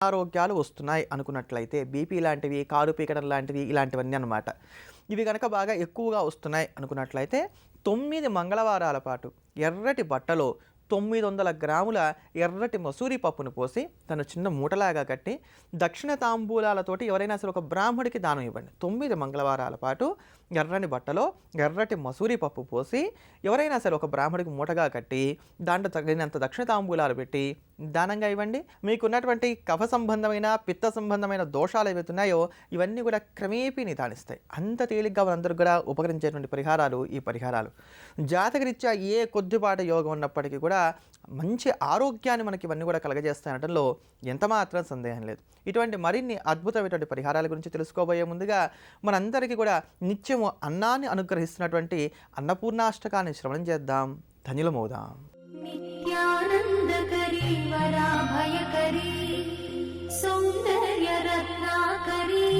ఆరోగ్యాలు వస్తున్నాయి అనుకున్నట్లయితే బీపీ లాంటివి, కారు పీకడం లాంటివి ఇలాంటివన్నీ అన్నమాట. ఇవి గనక బాగా ఎక్కువగా వస్తున్నాయి అనుకున్నట్లయితే 9 మంగళవారాల పాటు ఎర్రటి బట్టలో 900 గ్రాముల ఎర్రటి మసూరి పప్పును పోసి తను చిన్న మూటలాగా కట్టి దక్షిణ తాంబూలాలతోటి ఎవరైనా సరే ఒక బ్రాహ్మడికి దానం ఇవ్వండి. 9 మంగళవారాల పాటు ఎర్రని బట్టలో ఎర్రటి మసూరి పప్పు పోసి ఎవరైనా సరే ఒక బ్రాహ్మడికి మూటగా కట్టి దాంట్లో తగినంత దక్షిణ తాంబూలాలు పెట్టి దానంగా ఇవ్వండి. మీకున్నటువంటి కఫ సంబంధమైన పిత్త సంబంధమైన దోషాలు ఏవైతే ఉన్నాయో ఇవన్నీ కూడా క్రమేపీ నిదానిస్తాయి. అంత తేలిగ్గా మనందరూ కూడా ఉపకరించేటువంటి పరిహారాలు ఈ పరిహారాలు. జాతకరీత్యా ఏ కొద్దిపాటి యోగం ఉన్నప్పటికీ కూడా మంచి ఆరోగ్యాన్ని మనకి ఇవన్నీ కూడా కలగజేస్తాయనడంలో ఎంతమాత్రం సందేహం లేదు. ఇటువంటి మరిన్ని అద్భుతమైనటువంటి పరిహారాల గురించి తెలుసుకోబోయే ముందుగా మనందరికీ కూడా నిత్యము అన్నాన్ని అనుగ్రహిస్తున్నటువంటి అన్నపూర్ణాష్టకాన్ని శ్రవణం చేద్దాం, ధన్యులమవుదాం. నిత్యానందకరీ వరాభయకరీ సౌందర్య రత్నాకరీ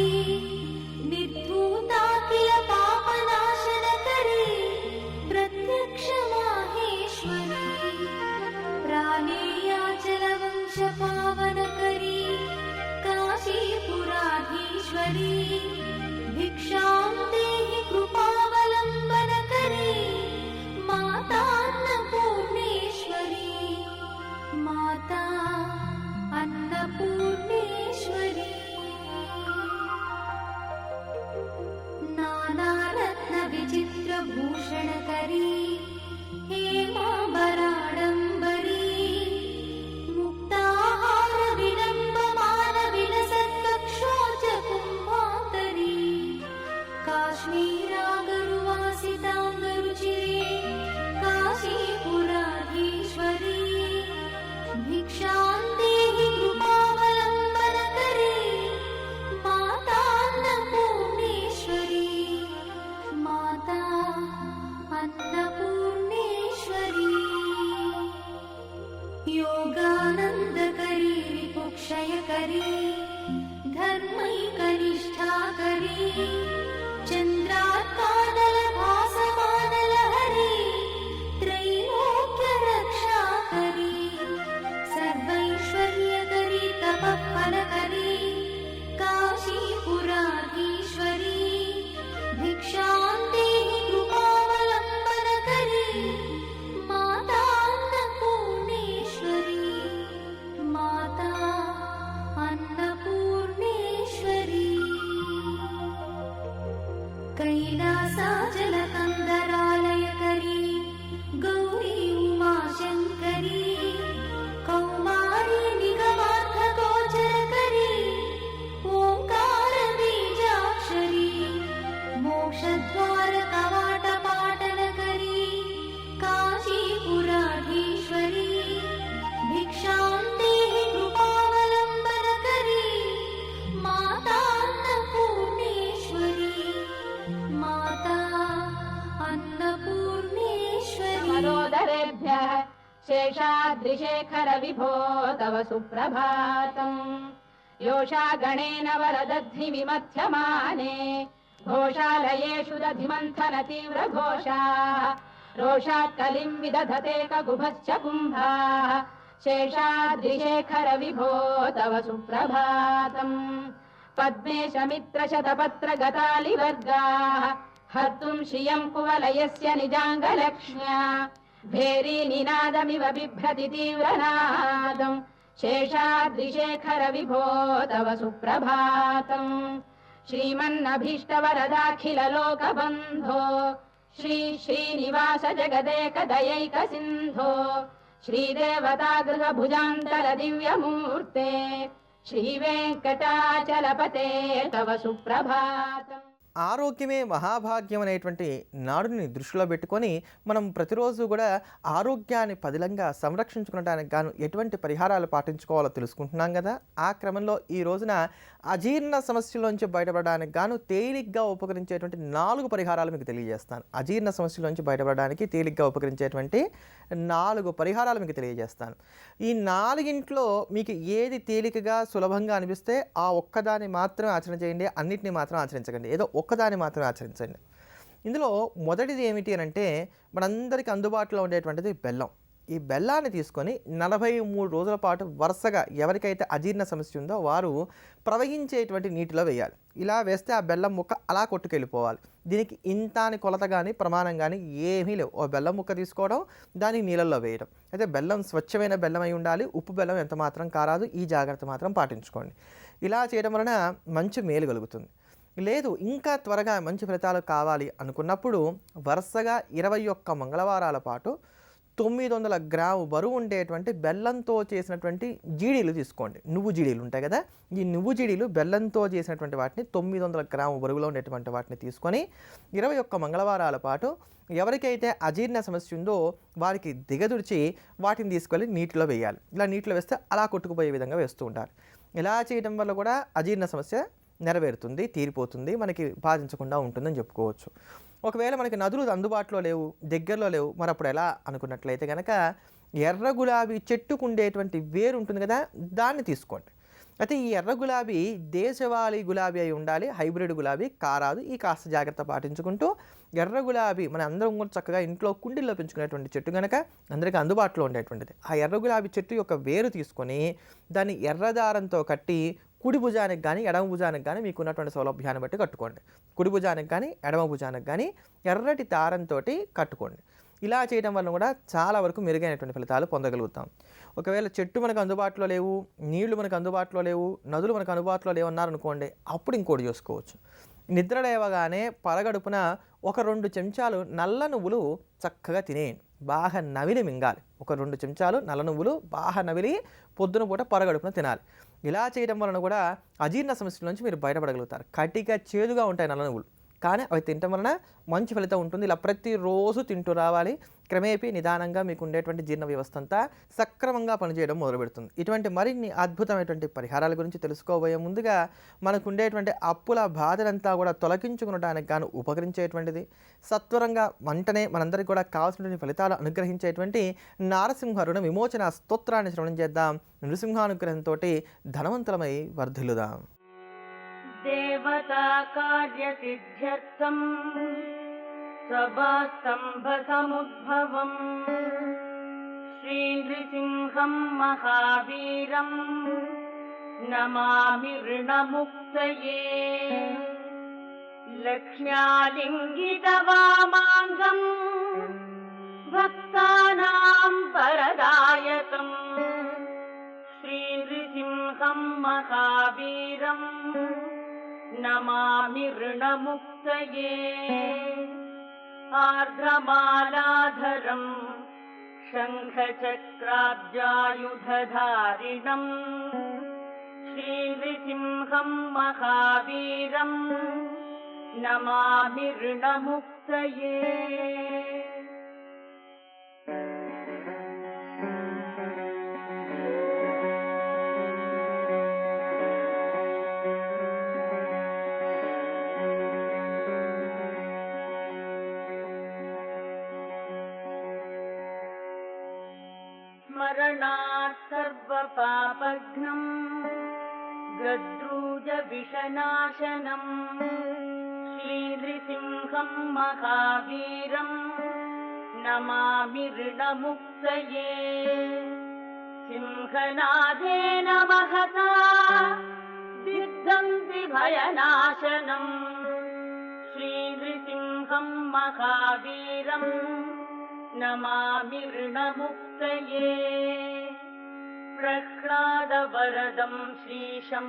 నిర్ధూతాఖిల పాపనాశనకరీ ప్రత్యక్ష మాహేశ్వరీ ప్రాణేయాచల వంశ పావనకరీ కాశీపురాధీశ్వరీ భిక్షాం దేహి కృపావలంబనకరీ మాతా అన్నపూర్ణేశ్వరీ మాతా అన్నపూర్ణేశ్వరీ నానారత్న విచిత్ర భూషణకరీ హేమాంబరాడంబరీ ముక్తాహార విలంబమాన విలసత్కక్షోజ కుంభాకరీ కాశ్మీరాగరువాసితాంగరుచిరే కాశీపురాధీశ్వరీ భిక్షాం దేహి కృపావలంబనకరీ మాతా అన్నపూర్ణేశ్వరీ మాతా అన్నపూర్ణేశ్వరీ యోగానందకరీ విపుక్షయకరీ ధర్మైకనిష్ఠాకరీ చంద్రాత్మానల భాసమానల హరి త్రైలోక్య రక్షాకరీ సర్వైశ్వర్యకరీ తపఃఫలకరీ కాశీపురాధీశ్వరీ భిక్షాం దేహి కృపావలంబనకరీ మాతా అన్నపూర్ణేశ్వరీ మాతా అన్నపూర్ణేశ్వరీ కైలాసాచలకందరాలయకరీ గౌరీ ఉమాశంకరీ కౌమారీ నిగమార్థగోచరకరీ ఓంకార బీజాక్షరీ మోక్షద్వార కవాట పాటనకరీ కాశీపురాధీశ్వరీ భిక్షాం దేహి కృపావలంబనకరీ మాతా అన్నపూర్ణేశ్వరీ మాతా అన్నపూర్ణేశ్వరీ మరోదరేభ్యః శేషాద్రిశేఖర విభో తవ సుప్రభాతం యోషా గణేన వరదధ్ని విమథ్యమానే ఘోషాలయేషు దధిమంథన తీవ్ర ఘోషాః రోషాత్ కలిం విదధతే కగుభశ్చ కుంభాః శేషాద్రిశేఖర విభో తవ సుప్రభాతం పద్మేశ మిత్ర శతపత్ర గతాలివర్గాః హర్తుం శ్రియం కువలయస్య నిజాంగలక్ష్మ్యా భేరీ నినాదమివ బిభ్రతి తీవ్రనాదం శేషాద్రిశేఖర విభో తవ సుప్రభాతం శ్రీమన్నభీష్టవరదాఖిల లోకబంధో శ్రీ శ్రీనివాస జగదేక దయైక సింధో శ్రీదేవతాగృహ భుజాంతర దివ్యమూర్తే శ్రీవేంకటాచలపతే తవ సుప్రభాతం. ఆరోగ్యమే మహాభాగ్యం అనేటువంటి నాడుని దృష్టిలో పెట్టుకొని మనం ప్రతిరోజు కూడా ఆరోగ్యాన్ని పదిలంగా సంరక్షించుకోవడానికి గాను ఎటువంటి పరిహారాలు పాటించుకోవాలో తెలుసుకుంటున్నాం కదా. ఆ క్రమంలో ఈ రోజున అజీర్ణ సమస్యలోంచి బయటపడడానికి గాను తేలిగ్గా ఉపకరించేటువంటి 4 పరిహారాలు మీకు తెలియజేస్తాను. అజీర్ణ సమస్యలోంచి బయటపడడానికి తేలిగ్గా ఉపకరించేటువంటి 4 పరిహారాలు మీకు తెలియజేస్తాను. ఈ 4ంట్లో మీకు ఏది తేలికగా సులభంగా అనిపిస్తే ఆ ఒక్కదాన్ని మాత్రం ఆచరణ చేయండి, అన్నిటిని మాత్రం ఆచరించకండి. ఏదో ఒక్కదాన్ని మాత్రం ఆచరించండి. ఇందులో మొదటిది ఏమిటి అని అంటే మనందరికీ అందుబాటులో ఉండేటువంటిది బెల్లం. ఈ బెల్లాన్ని తీసుకొని 43 రోజుల పాటు వరుసగా ఎవరికైతే అజీర్ణ సమస్య ఉందో వారు ప్రవహించేటువంటి నీటిలో వేయాలి. ఇలా వేస్తే ఆ బెల్లం ముక్క అలా కొట్టుకెళ్ళిపోవాలి. దీనికి ఇంత అని కొలత కానీ ప్రమాణం కానీ ఏమీ లేవు. ఓ బెల్లం ముక్క తీసుకోవడం, దాన్ని నీళ్ళల్లో వేయడం. అయితే బెల్లం స్వచ్ఛమైన బెల్లం అయి ఉండాలి. ఉప్పు బెల్లం ఎంత మాత్రం కారాదు. ఈ జాగ్రత్త మాత్రం పాటించుకోండి. ఇలా చేయడం వలన మంచి మేలు కలుగుతుంది. లేదు ఇంకా త్వరగా మంచి ఫలితాలు కావాలి అనుకున్నప్పుడు వరుసగా 21 మంగళవారాల పాటు 900 గ్రాము బరువు ఉండేటువంటి బెల్లంతో చేసినటువంటి జీడీలు తీసుకోండి. నువ్వు జీడీలు ఉంటాయి కదా, ఈ నువ్వు జీడీలు బెల్లంతో చేసినటువంటి వాటిని 900 గ్రాము బరువులో ఉండేటువంటి వాటిని తీసుకొని 21 మంగళవారాల పాటు ఎవరికైతే అజీర్ణ సమస్య ఉందో వారికి దిగదుడిచి వాటిని తీసుకెళ్ళి నీటిలో వేయాలి. ఇలా నీటిలో వేస్తే అలా కొట్టుకుపోయే విధంగా వేస్తూ ఉంటారు. ఇలా చేయడం వల్ల కూడా అజీర్ణ సమస్య నెరవేరుతుంది, తీరిపోతుంది, మనకి బాధించకుండా ఉంటుందని చెప్పుకోవచ్చు. ఒకవేళ మనకి నదులు అందుబాటులో లేవు, దగ్గరలో లేవు, మరి అప్పుడు ఎలా అనుకున్నట్లయితే కనుక ఎర్ర గులాబీ చెట్టుకు ఉండేటువంటి వేరు ఉంటుంది కదా, దాన్ని తీసుకోండి. అయితే ఈ ఎర్ర గులాబీ దేశవాళీ గులాబీ అయి ఉండాలి, హైబ్రిడ్ గులాబీ కారాదు. ఈ కాస్త జాగ్రత్త పాటించుకుంటూ ఎర్ర గులాబీ మన అందరం కూడా చక్కగా ఇంట్లో కుండీల్లో పెంచుకునేటువంటి చెట్టు కనుక అందరికీ అందుబాటులో ఉండేటువంటిది. ఆ ఎర్ర గులాబీ చెట్టు యొక్క వేరు తీసుకొని దాన్ని ఎర్రదారంతో కట్టి కుడి భుజానికి కానీ ఎడమ భుజానికి కానీ మీకు ఉన్నటువంటి సౌలభ్యాన్ని బట్టి కట్టుకోండి. కుడి భుజానికి కానీ ఎడమ భుజానికి కానీ ఎర్రటి దారంతో కట్టుకోండి. ఇలా చేయడం వల్ల కూడా చాలా వరకు మెరుగైనటువంటి ఫలితాలు పొందగలుగుతాం. ఒకవేళ చెట్టు మనకు అందుబాటులో లేవు, నీళ్లు మనకు అందుబాటులో లేవు, నదులు మనకు అందుబాటులో లేవు అన్నారనుకోండి, అప్పుడు ఇంకోటి చేసుకోవచ్చు. నిద్ర లేవగానే పరగడుపున ఒక 2 చెంచాలు నల్ల నువ్వులు చక్కగా తినేయండి. బాగా నవిలి మింగాలి. ఒక 2 చెంచాలు నల్ల నువ్వులు బాగా నవిలి పొద్దున పూట పరగడుపున తినాలి. ఇలా చేయడం వలన కూడా అజీర్ణ సమస్యల నుంచి మీరు బయటపడగలుగుతారు. కటిక చేదుగా ఉంటాయి నల్ల నువ్వులు, కానీ అవి తినటం వలన మంచి ఫలితం ఉంటుంది. ఇలా ప్రతిరోజు తింటూ రావాలి. క్రమేపీ నిదానంగా మీకు ఉండేటువంటి జీర్ణ వ్యవస్థ అంతా సక్రమంగా పనిచేయడం మొదలుపెడుతుంది. ఇటువంటి మరిన్ని అద్భుతమైనటువంటి పరిహారాల గురించి తెలుసుకోబోయే ముందుగా మనకు ఉండేటువంటి అప్పుల బాధనంతా కూడా తొలగించుకునడానికి గాను ఉపకరించేటువంటిది, సత్వరంగా వెంటనే మనందరికీ కూడా కావాల్సినటువంటి ఫలితాలు అనుగ్రహించేటువంటి నారసింహ రుణ విమోచన స్తోత్రాన్ని శ్రవణం చేద్దాం. నృసింహానుగ్రహంతో ధనవంతులమై వర్ధిల్లుదాం. देवता कार्यसिद्ध्यर्थम् सभास्तम्भसमुद्भवम् श्रीनृसिंहं महावीरं नमामि ऋणमुक्तये लक्ष्म्यालिङ्गितवामाङ्गं भक्तानां वरदायकम् श्रीनृसिंहं महावीरं नमामि ऋणमुक्तये आर्द्रमालाधरं शङ्खचक्राब्जायुधधारिणं श्रीनृसिंहं महावीरं नमामि ऋणमुक्तये स्मरणात् सर्वपापघ्नं गद्रूजविषनाशनं श्रीनृसिंहं महावीरं नमामि ऋणमुक्तये सिंहनादेन महता दिग्धन्ति भयनाशनं श्रीनृसिंहं महावीरं नमामि ऋणमुक्तये प्रह्लादवरदं श्रीशं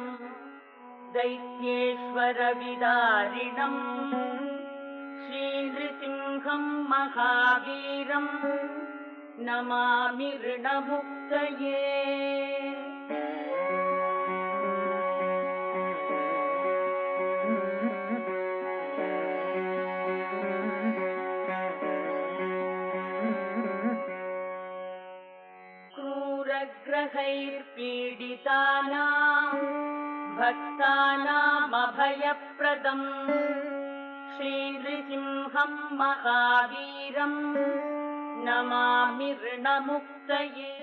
दैत्येश्वरविदारिणं श्रीनृसिंहं महावीरं नमामि ऋणमुक्तये ग्रहैर्पीडितानां भक्तानामभयप्रदं श्रीनृसिंहं महावीरं नमामि ऋणमुक्तये